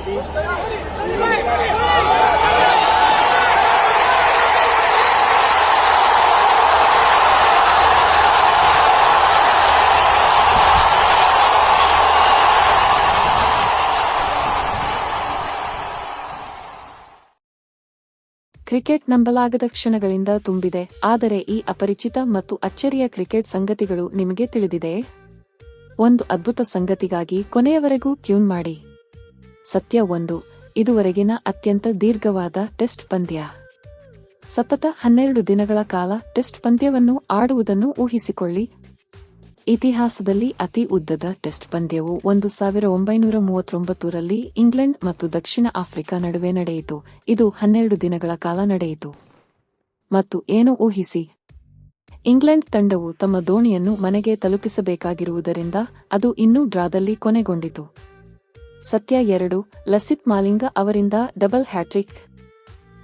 Cricket ನಂಬಲಾಗದ ಕ್ಷಣಗಳಿಂದ ತುಂಬಿದೆ. ಆದರೆ ಈ ಅಪರಿಚಿತ ಮತ್ತು ಅಚ್ಚರಿಯ ಕ್ರಿಕೆಟ್ ಸಂಗತಿಗಳು ನಿಮಗೆ ತಿಳಿದಿದೆಯೇ? ಒಂದು ಅದ್ಭುತ ಸಂಗತಿಗಾಗಿ ಕೊನೆಯವರೆಗೂ ಟ್ಯೂನ್ ಮಾಡಿ. ಸತ್ಯ 1. ಇದುವರೆಗಿನ ಅತ್ಯಂತ ದೀರ್ಘವಾದ ಟೆಸ್ಟ್ ಪಂದ್ಯ. ಸತತ 12 ದಿನಗಳ ಕಾಲ ಟೆಸ್ಟ್ ಪಂದ್ಯವನ್ನು ಆಡುವುದನ್ನು ಊಹಿಸಿಕೊಳ್ಳಿ. ಇತಿಹಾಸದಲ್ಲಿ ಅತಿ ಉದ್ದದ ಟೆಸ್ಟ್ ಪಂದ್ಯವು 1939ರಲ್ಲಿ ಇಂಗ್ಲೆಂಡ್ ಮತ್ತು ದಕ್ಷಿಣ ಆಫ್ರಿಕಾ ನಡುವೆ ನಡೆಯಿತು. ಇದು 12 ದಿನಗಳ ಕಾಲ ನಡೆಯಿತು. ಮತ್ತು ಏನು ಊಹಿಸಿ, ಇಂಗ್ಲೆಂಡ್ ತಂಡವು ತಮ್ಮ ದೋಣಿಯನ್ನು ಮನೆಗೆ ತಲುಪಿಸಬೇಕಾಗಿರುವುದರಿಂದ ಅದು ಇನ್ನೂ ಡ್ರಾದಲ್ಲಿ ಕೊನೆಗೊಂಡಿತು. ಸತ್ಯ 2. ಲಸಿತ್ ಮಾಲಿಂಗ ಅವರಿಂದ ಡಬಲ್ ಹ್ಯಾಟ್ರಿಕ್.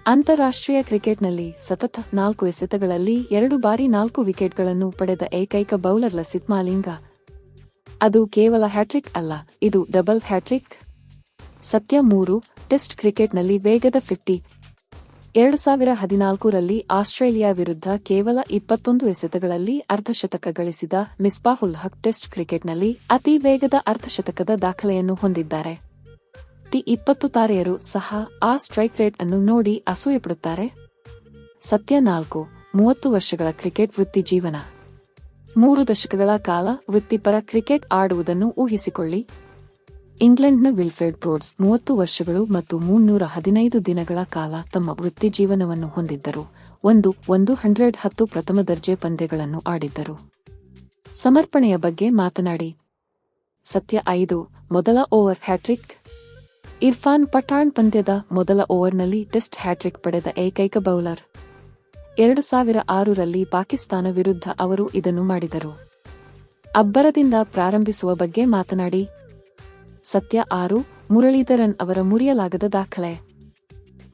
ಅಂತಾರಾಷ್ಟ್ರೀಯ ಕ್ರಿಕೆಟ್ನಲ್ಲಿ ಸತತ 4 ಎಸೆತಗಳಲ್ಲಿ 2 ಬಾರಿ 4 ವಿಕೆಟ್ಗಳನ್ನು ಪಡೆದ ಏಕೈಕ ಬೌಲರ್ ಲಸಿತ್ ಮಾಲಿಂಗ. ಅದು ಕೇವಲ ಹ್ಯಾಟ್ರಿಕ್ ಅಲ್ಲ, ಇದು ಡಬಲ್ ಹ್ಯಾಟ್ರಿಕ್. ಸತ್ಯ 3. ಟೆಸ್ಟ್ ಕ್ರಿಕೆಟ್ನಲ್ಲಿ ವೇಗದ 50. 2014ರಲ್ಲಿ ಆಸ್ಟ್ರೇಲಿಯಾ ವಿರುದ್ಧ ಕೇವಲ 21 ಎಸೆತಗಳಲ್ಲಿ ಅರ್ಧಶತಕ ಗಳಿಸಿದ ಮಿಸ್ಬಾಹುಲ್ ಹಕ್ ಟೆಸ್ಟ್ ಕ್ರಿಕೆಟ್ನಲ್ಲಿ ಅತಿ ವೇಗದ ಅರ್ಧಶತಕದ ದಾಖಲೆಯನ್ನು ಹೊಂದಿದ್ದಾರೆ. T20 ತಾರೆಯರು ಸಹ ಆ ಸ್ಟ್ರೈಕ್ ರೇಟ್ ಅನ್ನು ನೋಡಿ ಅಸೂಯೆಪಡುತ್ತಾರೆ. ಸತ್ಯ 4. 30 ವರ್ಷಗಳ ಕ್ರಿಕೆಟ್ ವೃತ್ತಿ ಜೀವನ. 3 ದಶಕಗಳ ಕಾಲ ವೃತ್ತಿಪರ ಕ್ರಿಕೆಟ್ ಆಡುವುದನ್ನು ಊಹಿಸಿಕೊಳ್ಳಿ. ಇಂಗ್ಲೆಂಡ್ನ ವಿಲ್ಫ್ರೆಡ್ ಬ್ರೋಡ್ಸ್ 30 ವರ್ಷಗಳು ಮತ್ತು 315 ದಿನಗಳ ಕಾಲ ತಮ್ಮ ವೃತ್ತಿ ಜೀವನವನ್ನು ಹೊಂದಿದ್ದರು. 110 ಪ್ರಥಮ ದರ್ಜೆ ಪಂದ್ಯಗಳನ್ನು ಆಡಿದ್ದರು. ಸಮರ್ಪಣೆಯ ಬಗ್ಗೆ ಮಾತನಾಡಿ. ಸತ್ಯ 5. ಮೊದಲ ಓವರ್ ಹ್ಯಾಟ್ರಿಕ್. ಇರ್ಫಾನ್ ಪಠಾಣ್ ಪಂದ್ಯದ ಮೊದಲ ಓವರ್ನಲ್ಲಿ ಟೆಸ್ಟ್ ಹ್ಯಾಟ್ರಿಕ್ ಪಡೆದ ಏಕೈಕ ಬೌಲರ್. 2006ರಲ್ಲಿ ಪಾಕಿಸ್ತಾನ ವಿರುದ್ಧ ಅವರು ಇದನ್ನು ಮಾಡಿದರು. ಅಬ್ಬರದಿಂದ ಪ್ರಾರಂಭಿಸುವ ಬಗ್ಗೆ ಮಾತನಾಡಿ. ಸತ್ಯ 6. ಮುರಳೀಧರನ್ ಅವರ ಮುರಿಯಲಾಗದ ದಾಖಲೆ.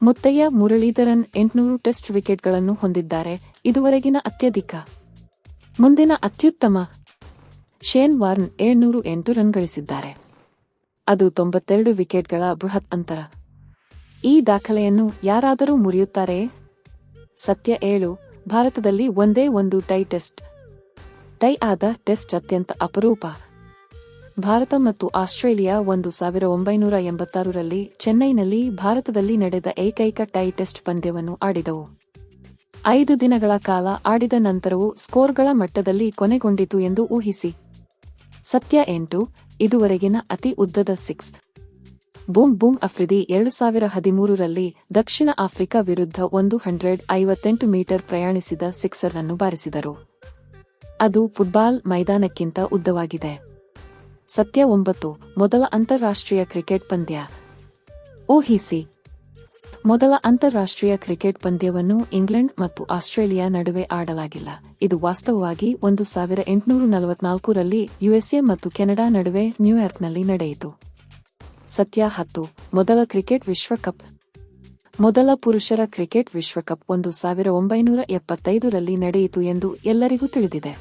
ಮುತ್ತಯ್ಯ ಮುರಳೀಧರನ್ 800 ಟೆಸ್ಟ್ ವಿಕೆಟ್ಗಳನ್ನು ಹೊಂದಿದ್ದಾರೆ, ಇದುವರೆಗಿನ ಅತ್ಯಧಿಕ. ಮುಂದಿನ ಅತ್ಯುತ್ತಮ ಶೇನ್ ವಾರ್ನ್ 708 ರನ್ ಗಳಿಸಿದ್ದಾರೆ. ಅದು 92 ವಿಕೆಟ್ಗಳ ಬೃಹತ್ ಅಂತರ. ಈ ದಾಖಲೆಯನ್ನು ಯಾರಾದರೂ ಮುರಿಯುತ್ತಾರೆಯೇ? ಸತ್ಯ 7. ಭಾರತದಲ್ಲಿ ಒಂದೇ ಒಂದು ಟೈ ಆದ ಟೆಸ್ಟ್ ಅತ್ಯಂತ ಅಪರೂಪ. ಭಾರತ ಮತ್ತು ಆಸ್ಟ್ರೇಲಿಯಾ 1986ರಲ್ಲಿ ಚೆನ್ನೈನಲ್ಲಿ ಭಾರತದಲ್ಲಿ ನಡೆದ ಏಕೈಕ ಟೈ ಟೆಸ್ಟ್ ಪಂದ್ಯವನ್ನು ಆಡಿದವು. 5 ದಿನಗಳ ಕಾಲ ಆಡಿದ ನಂತರವೂ ಸ್ಕೋರ್ಗಳ ಮಟ್ಟದಲ್ಲಿ ಕೊನೆಗೊಂಡಿತು ಎಂದು ಊಹಿಸಿ. ಸತ್ಯ 8. ಇದುವರೆಗಿನ ಅತಿ ಉದ್ದದ 6. ಬೂಮ್ ಅಫ್ರಿದಿ 2013ರಲ್ಲಿ ದಕ್ಷಿಣ ಆಫ್ರಿಕಾ ವಿರುದ್ಧ 158 ಮೀಟರ್ ಪ್ರಯಾಣಿಸಿದ ಸಿಕ್ಸರ್ ಅನ್ನು ಬಾರಿಸಿದರು. ಅದು ಫುಟ್ಬಾಲ್ ಮೈದಾನಕ್ಕಿಂತ ಉದ್ದವಾಗಿದೆ. ಸತ್ಯ 9. ಮೊದಲ ಅಂತಾರಾಷ್ಟ್ರೀಯ ಕ್ರಿಕೆಟ್ ಪಂದ್ಯ. ಊಹಿಸಿ. ಮೊದಲ ಅಂತಾರಾಷ್ಟ್ರೀಯ ಕ್ರಿಕೆಟ್ ಪಂದ್ಯವನ್ನು ಇಂಗ್ಲೆಂಡ್ ಮತ್ತು ಆಸ್ಟ್ರೇಲಿಯಾ ನಡುವೆ ಆಡಲಾಗಿಲ್ಲ. ಇದು ವಾಸ್ತವವಾಗಿ 1844ರಲ್ಲಿ ಯುಎಸ್ಎ ಮತ್ತು ಕೆನಡಾ ನಡುವೆ ನ್ಯೂಯಾರ್ಕ್ನಲ್ಲಿ ನಡೆಯಿತು. ಸತ್ಯ 10. ಮೊದಲ ಕ್ರಿಕೆಟ್ ವಿಶ್ವಕಪ್. ಮೊದಲ ಪುರುಷರ ಕ್ರಿಕೆಟ್ ವಿಶ್ವಕಪ್ 1975ರಲ್ಲಿ ನಡೆಯಿತು ಎಂದು ಎಲ್ಲರಿಗೂ ತಿಳಿದಿದೆ.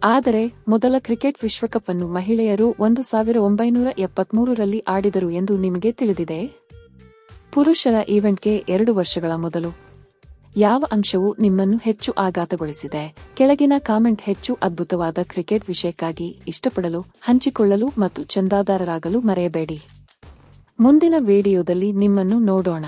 ಆದರೆ ಮೊದಲ ಕ್ರಿಕೆಟ್ ವಿಶ್ವಕಪ್ ಅನ್ನು ಮಹಿಳೆಯರು 1973ರಲ್ಲಿ ಆಡಿದರು ಎಂದು ನಿಮಗೆ ತಿಳಿದಿದೆ. ಪುರುಷರ ಈವೆಂಟ್ಗೆ 2 ವರ್ಷಗಳ ಮೊದಲು. ಯಾವ ಅಂಶವು ನಿಮ್ಮನ್ನು ಹೆಚ್ಚು ಆಘಾತಗೊಳಿಸಿದೆ? ಕೆಳಗಿನ ಕಾಮೆಂಟ್ ಹೆಚ್ಚು ಅದ್ಭುತವಾದ ಕ್ರಿಕೆಟ್ ವಿಷಯಕ್ಕಾಗಿ ಇಷ್ಟಪಡಲು, ಹಂಚಿಕೊಳ್ಳಲು ಮತ್ತು ಚಂದಾದಾರರಾಗಲು ಮರೆಯಬೇಡಿ. ಮುಂದಿನ ವಿಡಿಯೋದಲ್ಲಿ ನಿಮ್ಮನ್ನು ನೋಡೋಣ.